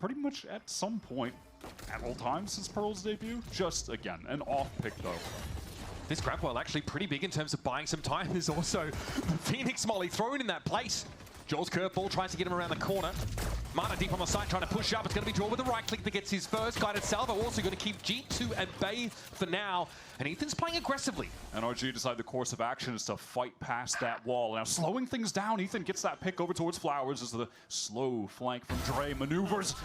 pretty much at some point at all times since Pearl's debut. Just, again, an off pick, though. This grab wall actually pretty big in terms of buying some time. There's also Phoenix Molly thrown in that place. Joel's curveball tries to get him around the corner. Mana deep on the side trying to push up. It's going to be Joel with the right click that gets his first. Guided Salvo also going to keep G2 at bay for now. And Ethan's playing aggressively. NRG decide the course of action is to fight past that wall. Now slowing things down, Ethan gets that pick over towards Flowers as the slow flank from Dre maneuvers.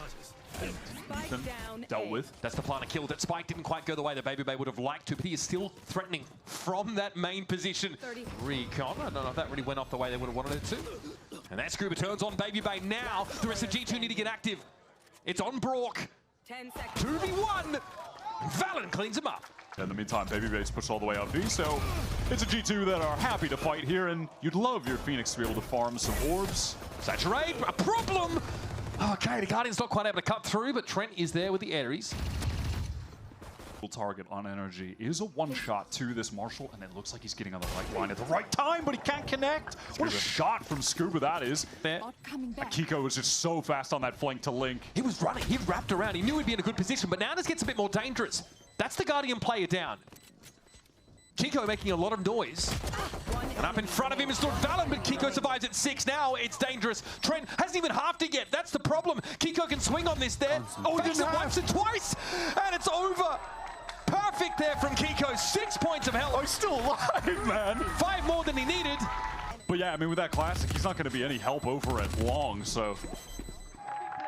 Ethan dealt with. That's the plan to kill. That spike didn't quite go the way that BabyBay would have liked to, but he is still threatening from that main position. Recon, I don't know if that really went off the way they would have wanted it to. And that Scuba turns on BabyBay now. The rest of G2 need to get active. It's on Brock. 10 seconds. 2v1. VALORANT cleans him up. In the meantime, BabyBay's pushed all the way up B, so it's a G2 that are happy to fight here, and you'd love your Phoenix to be able to farm some orbs. Saturate, a problem. Okay, the Guardian's not quite able to cut through, but Trent is there with the Ares. Target on NRG is a one-shot to this Marshall, and it looks like he's getting on the right line at the right time, but he can't connect. What a shot from Scuba that is. Kiko was just so fast on that flank to Link. He was running, he wrapped around, he knew he'd be in a good position, but now this gets a bit more dangerous. That's the Guardian player down. Kiko making a lot of noise. And up in front of him is still VALORANT, but Kiko survives at 6 now. It's dangerous. Trent hasn't even halved it yet. That's the problem. Kiko can swing on this there. Oh, he didn't once and twice, and it's over. Perfect there from Kiko. 6 points of health. Oh, he's still alive, man. 5 more than he needed. But yeah, I mean, with that classic, he's not going to be any help over at long, so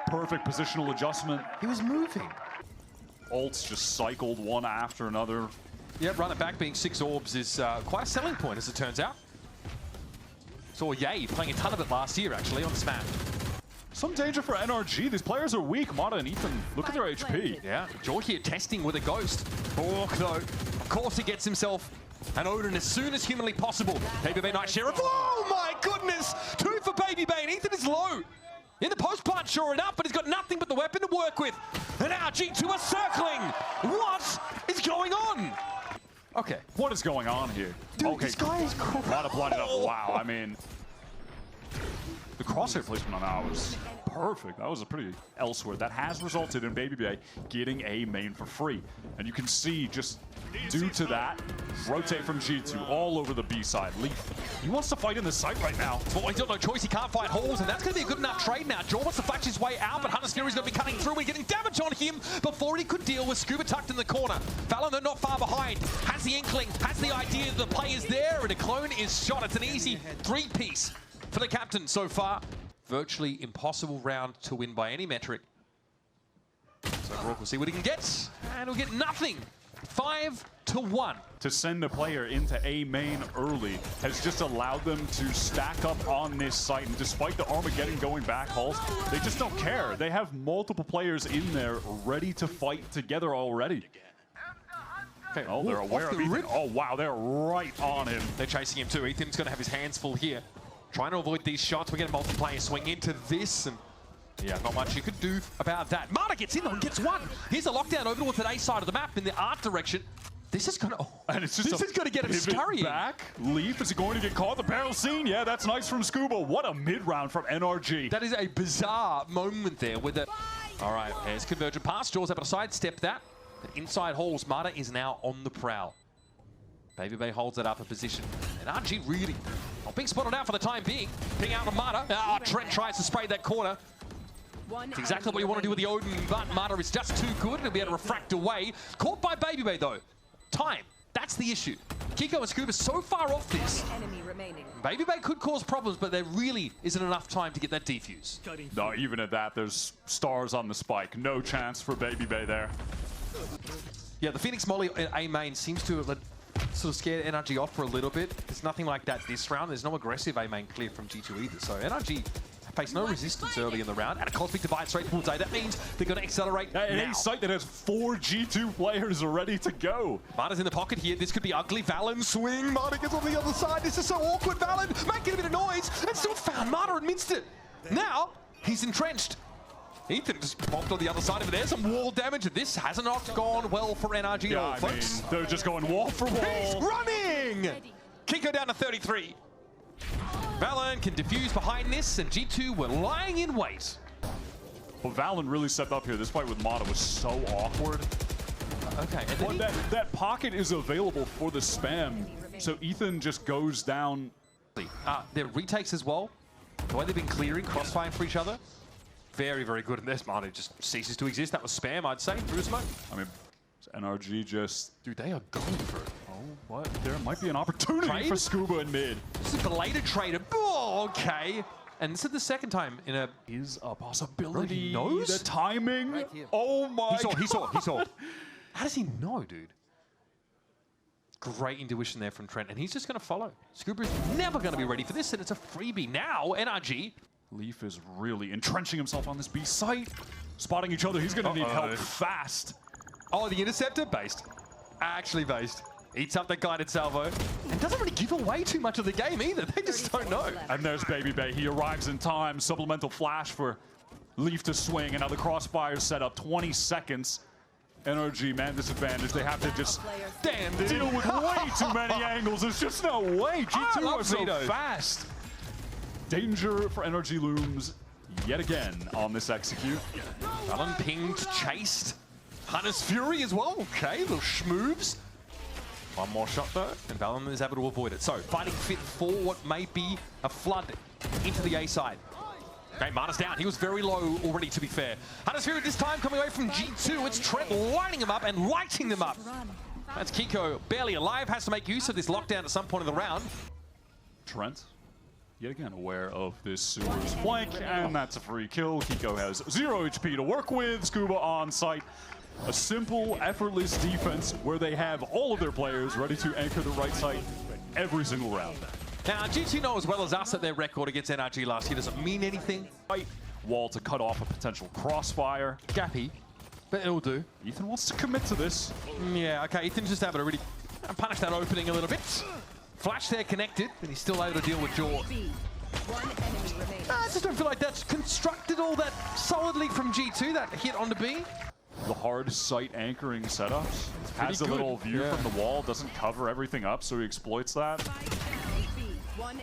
perfect positional adjustment. He was moving. Ults just cycled one after another. Yeah, run it back being 6 orbs is quite a selling point, as it turns out. Saw Ye playing a ton of it last year, actually, on Smash. Some danger for NRG. These players are weak. Mata and Ethan, look at their HP. Yeah, Joel here testing with a ghost. Bork, though, of course he gets himself an Odin as soon as humanly possible. BabyBay Night Sheriff. Oh my goodness! 2 for BabyBay, and Ethan is low. In the post plant, sure enough, but he's got nothing but the weapon to work with. And now G2 are circling. What is going on? Okay. What is going on here? Dude, okay, this guy is crazy. A lot of blinded up. Wow, I mean, the crosshair placement on that was perfect. That was a pretty elsewhere. That has resulted in BabyBay getting a main for free. And you can see just due to that, rotate from G2 all over the B side. Leaf, he wants to fight in the site right now. Well, he's got no choice. He can't fight holes, and that's going to be a good enough trade now. Joel wants to flash his way out, but Hunter's Fury's going to be cutting through and getting damage on him before he could deal with Scuba tucked in the corner. VALORANT not far behind. Has the inkling, has the idea that the play is there, and a clone is shot. It's an easy 3-piece for the captain so far. Virtually impossible round to win by any metric. So Rourke will see what he can get, and he'll get nothing. 5-1. To send a player into A main early has just allowed them to stack up on this site, and despite the Armageddon going back halls, they just don't care. They have multiple players in there ready to fight together already. Okay, oh, they're aware of Ethan. Oh, wow, they're right on him. They're chasing him too. Ethan's going to have his hands full here. Trying to avoid these shots. We get a multiplayer swing into this, and yeah, not much you could do about that. Mata gets in though and gets one. Here's a lockdown over towards today's side of the map in the art direction. This is gonna, and it's just this is gonna get him scurrying back. Leaf, is he going to get caught? The barrel scene, yeah, that's nice from Scuba. What a mid-round from NRG. That is a bizarre moment there with the. All right, there's convergent pass. Jaws able to sidestep that. But inside halls, Mata is now on the prowl. BabyBay holds it up a position. And NRG really not being spotted out for the time being. Ping out on Mata. Oh, Trent tries to spray that corner. It's exactly what you want to do with the Odin, but Mata is just too good. He'll be able to refract away. Caught by BabyBay though. Time. That's the issue. Kiko and Scuba so far off this. BabyBay could cause problems, but there really isn't enough time to get that defuse. No, even at that, there's stars on the spike. No chance for BabyBay there. Yeah, the Phoenix Molly A main seems to have sort of scared NRG off for a little bit. There's nothing like that this round. There's no aggressive A main clear from G2 either. So NRG face no resistance early in the round, and a Cosmic Divide straight towards A. That means they're going to accelerate now. A site that has 4 G2 players ready to go. Mata's in the pocket here. This could be ugly. VALORANT swing. Mata gets on the other side. This is so awkward. VALORANT making a bit of noise and still found Mata and minced it. Now he's entrenched. Ethan just popped on the other side of it. There's some wall damage, and this has not gone well for NRG at all, folks. Mean, they're just going wall for wall. He's running! Kiko down to 33. VALORANT can defuse behind this, and G2 were lying in wait. But VALORANT really stepped up here. This fight with Mata was so awkward. Okay, and But that pocket is available for the spam. So Ethan just goes down. their retakes as well. The way they've been clearing, crossfiring for each other. Very, very good. And this Mata just ceases to exist. That was spam, I'd say, through smoke. I mean, NRG just... Dude, they are going for it. Oh, what? There might be an opportunity Trade? for Scuba in mid. This is belated trade. Oh, okay. And this is the second time in a... Is a possibility. He knows? The timing. Oh my He saw. How does he know, dude? Great intuition there from Trent, and he's just going to follow. Scuba's never going to be ready for this, and it's a freebie now. NRG. Leaf is really entrenching himself on this B site. Spotting each other. He's going to need help fast. Oh, the interceptor? Based. Actually based. Eats up the guided salvo. And doesn't really give away too much of the game either. They just don't know. And there's Baby Bay. He arrives in time. Supplemental flash for Leaf to swing. And now the crossfire set up 20 seconds. NRG, man, disadvantage. They have to just deal with way too many angles. There's just no way. G2 are so fast. Danger for NRG looms yet again on this execute. Alan pinged, chased. Hunter's Fury as well. Okay, little schmoves. One more shot though, and VALORANT is able to avoid it. So, fighting fit for what may be a flood into the A side. Okay, Mata's down. He was very low already, to be fair. Hunter's Fury this time coming away from G2. It's Trent lining him up and lighting them up. That's Kiko, barely alive, has to make use of this lockdown at some point in the round. Trent, yet again aware of this Sewer's flank, and that's a free kill. Kiko has 0 HP to work with. Scuba on site. A simple, effortless defense where they have all of their players ready to anchor the right side every single round. Now, G2 know as well as us that their record against NRG last year doesn't mean anything. Right wall to cut off a potential crossfire. Gappy, but it'll do. Ethan wants to commit to this. Yeah, okay, Ethan's just able to really punish that opening a little bit. Flash there connected, and he's still able to deal with Jaw. I just don't feel like that's constructed all that solidly from G2, that hit onto B. The hard site anchoring setups. Has a good. little view from the wall, doesn't cover everything up, so he exploits that.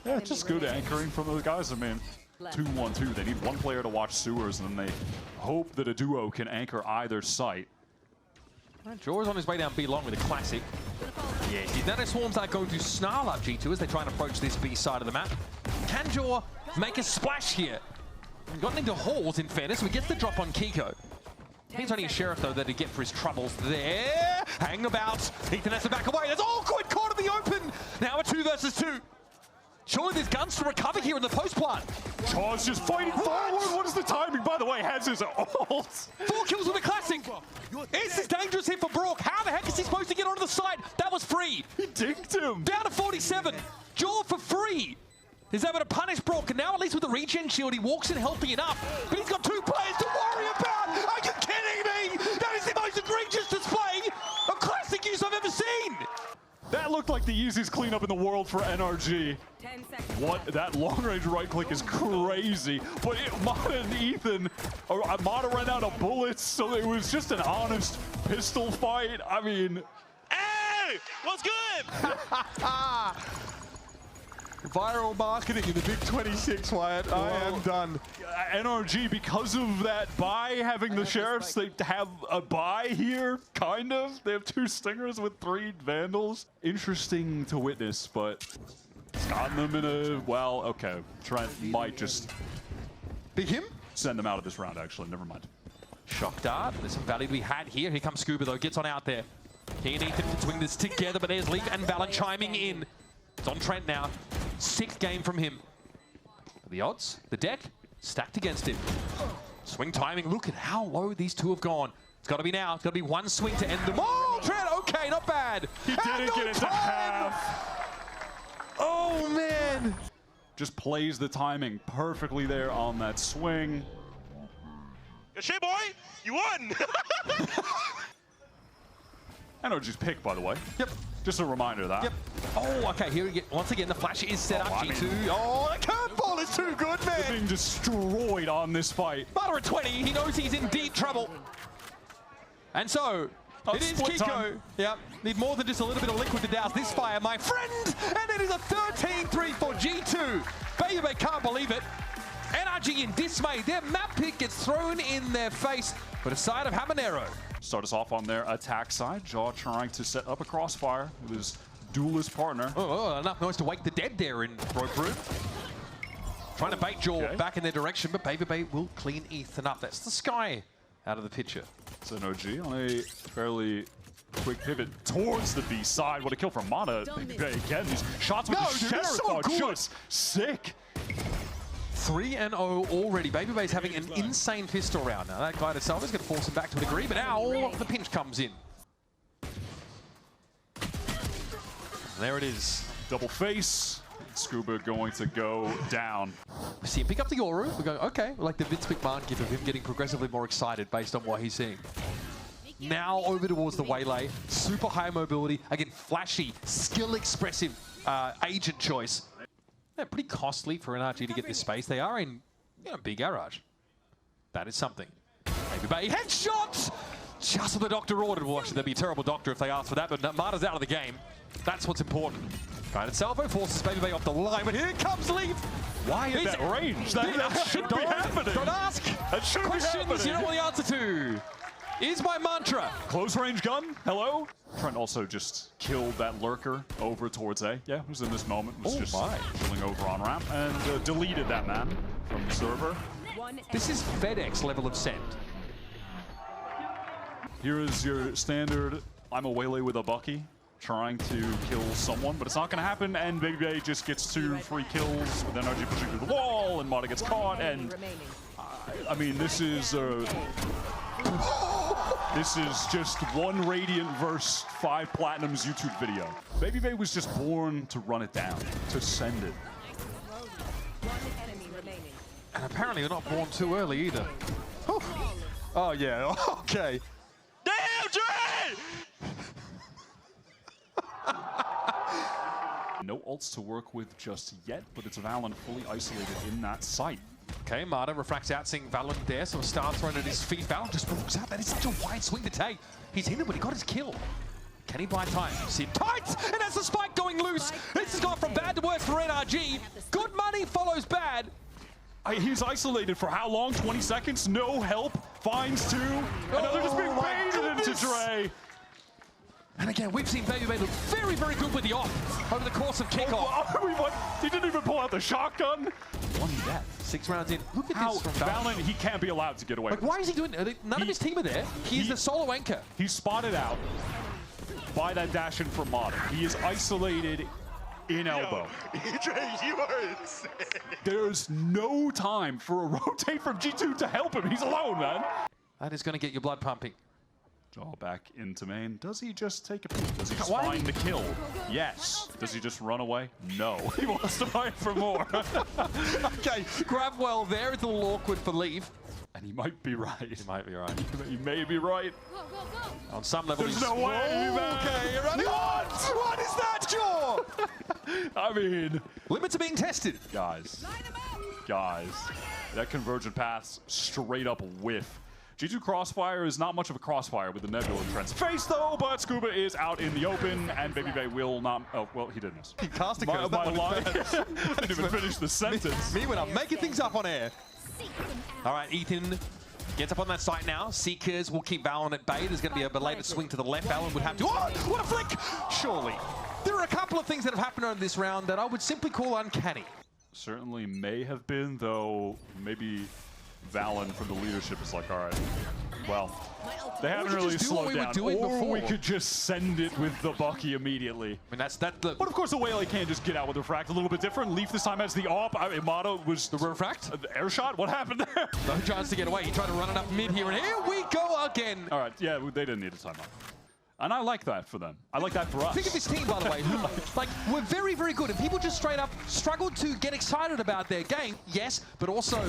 Yeah, just good anchoring from those guys. I mean, 2-1-2. They need one player to watch sewers, and then they hope that a duo can anchor either site. Jaw is on his way down B long with a classic. Yeah, Nano Swarms are going to snarl up G2 as they try and approach this B side of the map. Can Jaw make a splash here? Got into halls, in fairness, but gets the drop on Kiko. He's only a sheriff, though, that he get for his troubles there. Hang about. Ethan has to back away. That's awkward. Caught in the open. Now a 2 versus 2. Surely there's guns to recover here in the post plant. Chaw's just fighting forward. What is the timing? By the way, has his ult. 4 kills with a classic. This is dangerous here for Brook. How the heck is he supposed to get onto the side? That was free. He dinked him. Down to 47. Jaw for free. He's able to punish Brook, and now at least with the regen shield, he walks in healthy enough. But he's got 2 players to worry about. Are you kidding me? That is the most egregious display of classic use I've ever seen. That looked like the easiest cleanup in the world for NRG. What? That long-range right-click is crazy. But Mata and Ethan, Mata ran out of bullets, so it was just an honest pistol fight. I mean... Hey! What's good? Viral marketing in the Big 26, Wyatt. I am done. NRG, because of that buy, having the sheriffs, they have a buy here, kind of. They have 2 stingers with 3 vandals. Interesting to witness, but it's gotten them in a... Well, okay. Trent might just... Big him? Send them out of this round, actually. Never mind. Shock dart. There's some value to be had here. Here comes Scuba, though. Gets on out there. He and Ethan can swing this together, but there's Leaf and VALORANT chiming in. It's on Trent now. 6th game from him. The odds, the deck, stacked against him. Swing timing, look at how low these 2 have gone. It's got to be now. It's got to be 1 swing to end them. Oh, Trent, okay, not bad. He didn't get into half. Oh, man. Just plays the timing perfectly there on that swing. Good shit, boy. You won. NRG's pick, by the way. Yep. Just a reminder of that. Yep. Oh, okay, here we get, once again, the flash is set up. I mean, G2. Oh, the curveball is too good, They're man. being destroyed on this fight. Mata at 20, he knows he's in deep trouble. And so, it is split Kiko. time. Yep, need more than just a little bit of liquid to douse this fire, my friend. And it is a 13-3 for G2. Baby can't believe it. NRG in dismay. Their map pick gets thrown in their face, but a side of Habanero. Start us off on their attack side. Jaw trying to set up a crossfire with his duelist partner. Oh, enough noise to wake the dead there in Rope Room. Trying to bait Jaw back in their direction, but Baby Bay will clean Ethan up. That's the Sky out of the picture. It's NRG on a fairly quick pivot towards the B side. What a kill from Mana. Baby Bay again. These shots with the Sheriff are just sick. 3-0 already. Baby Bay's having an insane pistol round. Now that guy itself is going to force him back to a degree, but now the pinch comes in. There it is. Double face. Scuba going to go down. We see him pick up the Yoru. We're going, okay, like the Vince McMahon gif of him getting progressively more excited based on what he's seeing. Now over towards the Waylay. Super high mobility. Again, flashy, skill expressive agent choice. Yeah, pretty costly for NRG to get this space. They are in big garage. That is something. Baby Bay headshots! Just what the doctor ordered. Well, actually, that'd be a terrible doctor if they asked for that, but Marta's out of the game. That's what's important. Guided salvo forces Baby Bay off the line, but here comes Leaf. Why at that range? That should be happening. Don't ask. That should Questions be happening. You know what the answer to is my mantra. Close range gun. Hello. Trent also just killed that lurker over towards A. Yeah, who's in this moment was just chilling over on ramp and deleted that man from the server. This is FedEx level of send. Here is your standard. I'm a Waylay with a Bucky, trying to kill someone, but it's not going to happen. And Baby Bay just gets 2 free kills with NRG pushing through the wall, and Mata gets caught. And I mean, this is just 1 Radiant versus 5 Platinum's YouTube video. Baby Bay was just born to run it down, to send it. And apparently they're not born too early either. Oh, yeah. Okay. Damn, Dre! No ults to work with just yet, but it's VALORANT fully isolated in that site. Okay, Mata refracts out, seeing VALORANT there, so a star thrown at his feet. VALORANT just walks out. That is such a wide swing to take. He's in it, but he got his kill. Can he buy time? See him tight, and that's the spike going loose. This has gone from bad to worse for NRG. Good money follows bad. He's isolated for how long? 20 seconds? No help. Finds 2. Another just being baited into Dre. And again, we've seen Baby Bay look very, very good with the off over the course of kickoff. He didn't even pull out the shotgun. 1 death. 6 rounds in. Look at How this from VALORANT, he can't be allowed to get away. Like, why is he doing it? None of his team are there. He's the solo anchor. He's spotted out by that dash in from Mata. He is isolated in elbow. Dre, you are insane. There's no time for a rotate from G2 to help him. He's alone, man. That is going to get your blood pumping. Jaw back into main. Does he just take a peek? Does he just find the kill? Yes. Does he just run away? No. He wants to fight for more. Okay, grab well there. It's a little awkward for Leave. And he might be right. He might be right. He may be right. On some level, there's no way, man. Okay, you're running. What is that, Jaw? I mean, limits are being tested. Guys, that convergent pass straight up whiff. G2 Crossfire is not much of a crossfire with the Nebula in Trent's face, though, but Scuba is out in the open, and Baby Bay will not... Oh, well, he did miss. He cast a my line. I didn't even finish the sentence. Me when I'm making things up on air. All right, Ethan gets up on that site now. Seekers will keep VALORANT at bay. There's going to be a belated swing to the left. VALORANT would have to... Oh, what a flick! Surely. There are a couple of things that have happened on this round that I would simply call uncanny. Certainly may have been, though maybe VALORANT from the leadership is like, all right, well, they haven't really slowed down. Or we could just send it with the Bucky immediately. I mean, that's that. But of course, the Waylay can't just get out with refract. A little bit different. Leaf this time has the AWP. Mata was the refract. Air shot. What happened there? No chance to get away. He tried to run it up mid here, and here we go again. All right, yeah, they didn't need a timeout. And I like that for them. I like that for us. Think of this team, by the way, who, like, we're very, very good. And people just straight up struggled to get excited about their game, yes, but also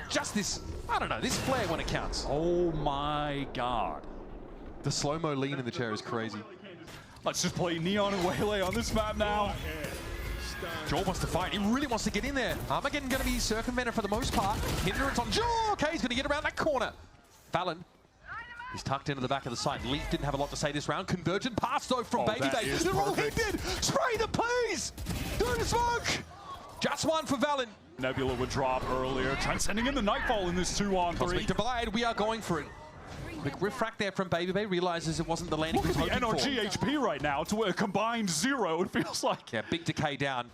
just this, I don't know, this flair when it counts. Oh my God. The slow-mo lean in the chair is crazy. Let's just play Neon and Waylay on this map now. Jaw wants to fight. He really wants to get in there. Armageddon going to be circumvented for the most part. Hindrance on Jaw. Okay, he's going to get around that corner. VALORANT. He's tucked into the back of the side. Leaf didn't have a lot to say this round. Convergent pass, though, from Baby Bay. They're all hindered. Spray the please. Through the smoke. Just one for VALORANT. Nebula would drop earlier. Transcending in the Nightfall in this 2-on-3. Cosmic Divide, we are going for it. Quick refract there from Baby Bay, realizes it wasn't the landing Look he was at the hoping NRG for. HP right now to a combined 0, it feels like. Yeah, big decay down.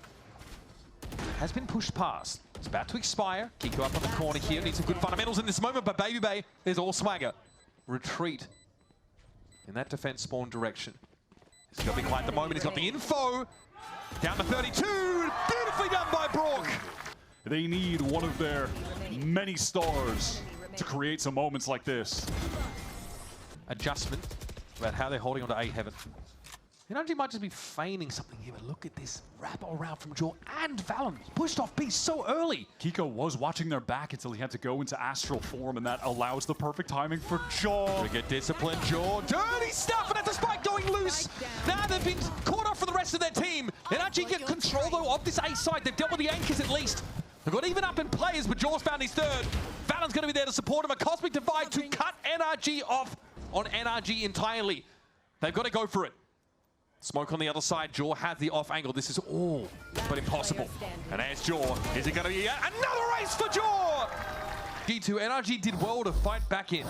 Has been pushed past. It's about to expire. Kiko up on the corner here. Needs some good fundamentals in this moment, but Baby Bay is all swagger. Retreat in that defense spawn direction. It's going to be quite the moment. He's got the info. Down to 32. Beautifully done by Brock. They need one of their many stars to create some moments like this. Adjustment about how they're holding on to A Heaven. NRG might just be feigning something here, but look at this wrap around from Jaw and Valen. Pushed off B so early. Kiko was watching their back until he had to go into astral form, and that allows the perfect timing for Jaw. To get disciplined, Jaw. Dirty stuff, and that's the spike going loose. Now they've been caught off for the rest of their team. NRG get control, though, of this A side. They've dealt with the anchors at least. They've got even up in players, but Jaw's found his third. Valen's going to be there to support him. A Cosmic Divide to cut NRG off on NRG entirely. They've got to go for it. Smoke on the other side. Jaw has the off angle. This is all but impossible. And there's Jaw. Is it going to be another race for Jaw? G2, NRG did well to fight back in.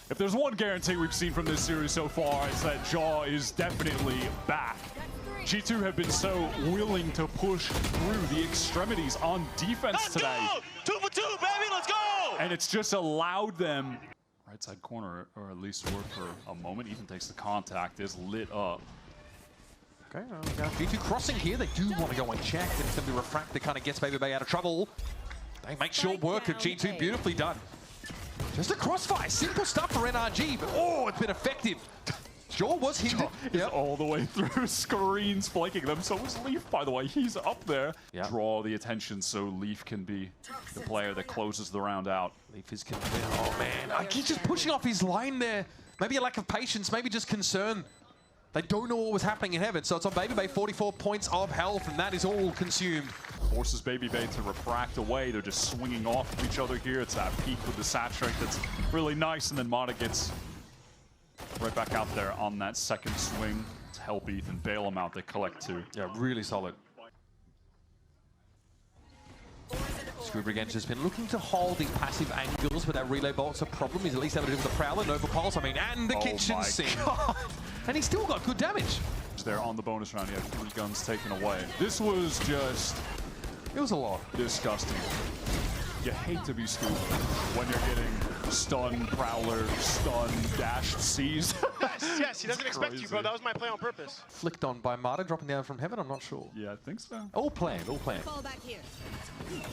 If there's one guarantee we've seen from this series so far, it's that Jaw is definitely back. G2 have been so willing to push through the extremities on defense Let's today. go! 2 for 2, baby, let's go! And it's just allowed them right side corner, or at least work for a moment. Ethan takes the contact, is lit up. Okay, now G2 crossing here. They do want to go and check. And it's going to be refract that kind of gets Baby Bay out of trouble. They make short work of G2. Beautifully done. Just a crossfire. Simple stuff for NRG, but oh, it's been effective. Jaw was hindered. He's all the way through screens flanking them. So was Leaf, by the way. He's up there. Yep. Draw the attention so Leaf can be the player that closes the round out. Leaf is convinced. Oh, man. He's just pushing off his line there. Maybe a lack of patience, maybe just concern. They don't know what was happening in Heaven, so it's on Baby Bay, 44 points of health, and that is all consumed. Forces Baby Bay to refract away. They're just swinging off of each other here. It's that peak with the saturate that's really nice, and then Mata gets right back out there on that second swing to help Ethan bail him out. They collect 2. Yeah, really solid. Scuba again just been looking to hold these passive angles, but that relay bolt's a problem. He's at least able to do with the Prowler, Nova Pulse, I mean, and the kitchen sink. And he's still got good damage. There on the bonus round, he had 3 guns taken away. This was just... It was a lot. Disgusting. You hate to be Scuba when you're getting stun, Prowler, stun, dashed, seized. Yes, he doesn't expect you, bro. That was my play on purpose. Flicked on by Mata, dropping down from Heaven, I'm not sure. Yeah, I think so. All planned, all planned. Fall back here.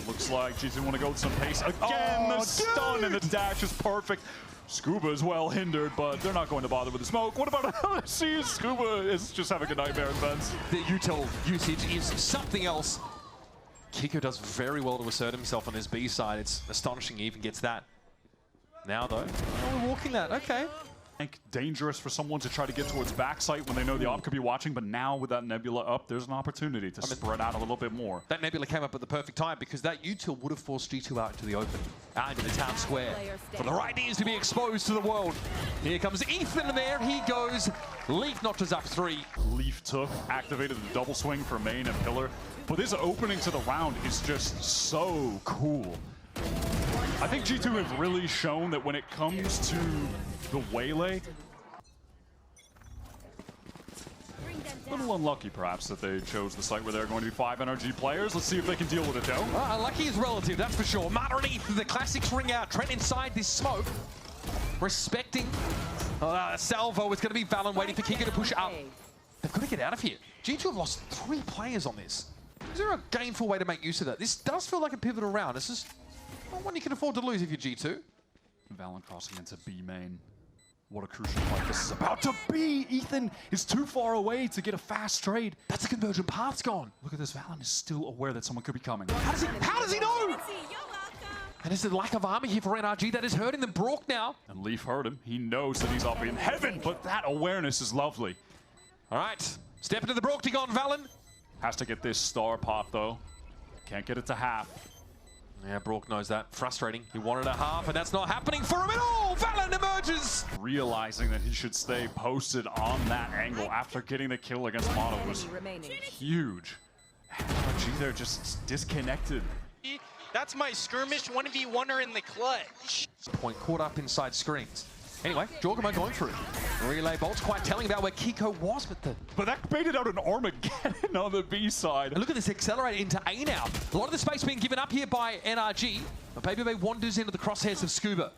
Looks like G2 want to go with some pace. Again, the stun and the dash is perfect. Scuba is well hindered, but they're not going to bother with the smoke. What about LSC? Scuba is just having a nightmare in fence. The util usage is something else. Kiko does very well to assert himself on his B side. It's astonishing he even gets that. Now though, oh, we're walking that, okay. Dangerous for someone to try to get towards backside when they know the op could be watching, but now with that Nebula up, there's an opportunity to spread out a little bit more. That Nebula came up at the perfect time because that util would have forced G2 out into the open, out into the town square, for their ideas to be exposed to the world. Here comes Ethan, and there he goes. Leaf notches up 3. Leaf took, activated the double swing for main and pillar, but this opening to the round is just so cool. I think G2 have really shown that when it comes to the Waylay, a little unlucky perhaps that they chose the site where there are going to be 5 NRG players. Let's see if they can deal with it though. Unlucky is relative, that's for sure. Mata and Ethan, the classics ring out. Trent inside this smoke, respecting Salvo. It's going to be Valen waiting for Kiko to push up. They've got to get out of here. G2 have lost 3 players on this. Is there a gainful way to make use of that? This does feel like a pivotal round. This is not one you can afford to lose if you're G2. Valen crossing into B main. What a crucial fight this is about to be. Ethan is too far away to get a fast trade. That's a conversion path's gone. Look at this. Valen is still aware that someone could be coming. How does he know? And it's the lack of armor here for NRG that is hurting them. Brock now. And Leaf heard him. He knows that he's up in heaven, but that awareness is lovely. All right, step into the Brocktagon, Valen. Has to get this star pop though. Can't get it to half. Yeah, Brock knows that. Frustrating. He wanted a half, and that's not happening for him at all. Valen emerges. Realizing that he should stay posted on that angle after getting the kill against Mata was huge. NRG, they're just disconnected. That's my skirmish 1v1er in the clutch. Point caught up inside screens. Anyway, Jorgamo going through. Relay bolts quite telling about where Kiko was, but that baited out an Armageddon on the B side. And look at this accelerate into A now. A lot of the space being given up here by NRG. But BabyBay wanders into the crosshairs of Scuba.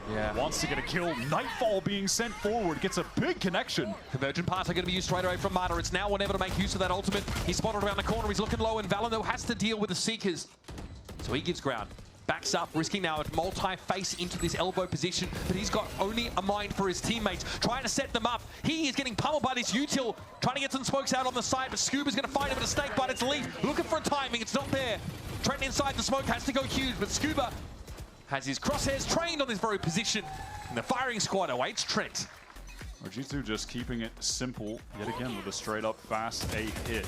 Yeah. Wants to get a kill. Nightfall being sent forward. Gets a big connection. Convergent paths are going to be used straight away from Marta. It's now or never to make use of that ultimate. He's spotted around the corner. He's looking low, and VALORANT has to deal with the Seekers. So he gives ground. Backs up, risking now a multi-face into this elbow position, but he's got only a mind for his teammates, trying to set them up. He is getting pummeled by this util, trying to get some smokes out on the side, but Scuba's going to find him at a snake bite. It's Leaf looking for a timing. It's not there. Trent inside the smoke has to go huge, but Scuba has his crosshairs trained on this very position, and the firing squad awaits Trent. G2 just keeping it simple yet again with a straight-up fast A hit.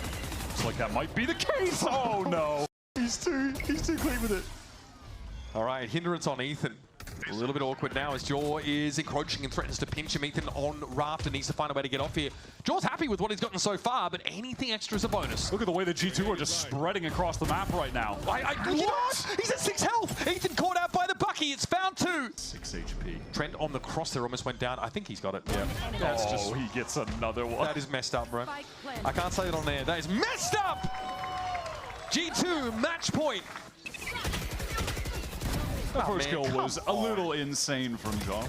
Looks like that might be the case. Oh no, he's too clean with it. All right, hindrance on Ethan. A little bit awkward now as Jaw is encroaching and threatens to pinch him. Ethan on Raft and needs to find a way to get off here. Jaw's happy with what he's gotten so far, but anything extra is a bonus. Look at the way the G2 are just spreading across the map right now. What? He's at 6 health. Ethan caught out by the Bucky. It's found 2. 6 HP. Trent on the cross there almost went down. I think he's got it. Yeah. That's just he gets another one. That is messed up, bro. I can't say it on there. That is messed up. G2 match point. The first kill was a little insane from John.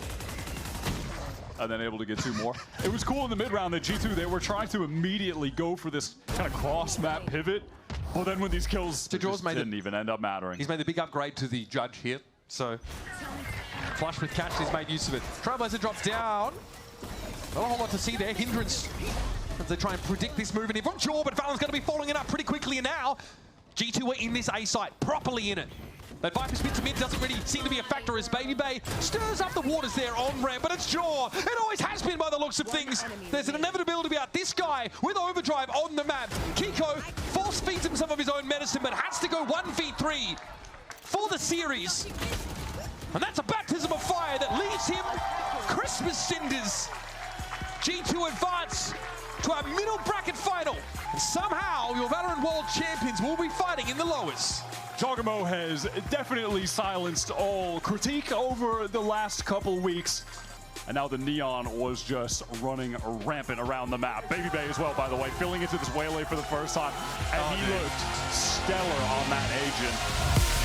And then able to get 2 more. It was cool in the mid round that G2, they were trying to immediately go for this kind of cross-map pivot. But then when these kills didn't even end up mattering. He's made the big upgrade to the judge here. So, flush with catch, he's made use of it. Trailblazer drops down. Not a whole lot to see there. Hindrance as they try and predict this move in here from Jaw, but VALORANT's going to be following it up pretty quickly. And now, G2 are in this A site, properly in it. That Viper spin to mid doesn't really seem to be a factor as BabyBay stirs up the waters there on ramp, but it's Jaw. It always has been by the looks of things. There's an inevitability about this guy with overdrive on the map. Kiko force feeds him some of his own medicine, but has to go 1v3 for the series. And that's a baptism of fire that leaves him Christmas cinders. G2 advance to our middle bracket final. And somehow your VALORANT World Champions will be fighting in the lowest. Jorgamo has definitely silenced all critique over the last couple weeks. And now the Neon was just running rampant around the map. BabyBay as well, by the way, filling into this waylay for the first time. And he looked stellar on that agent.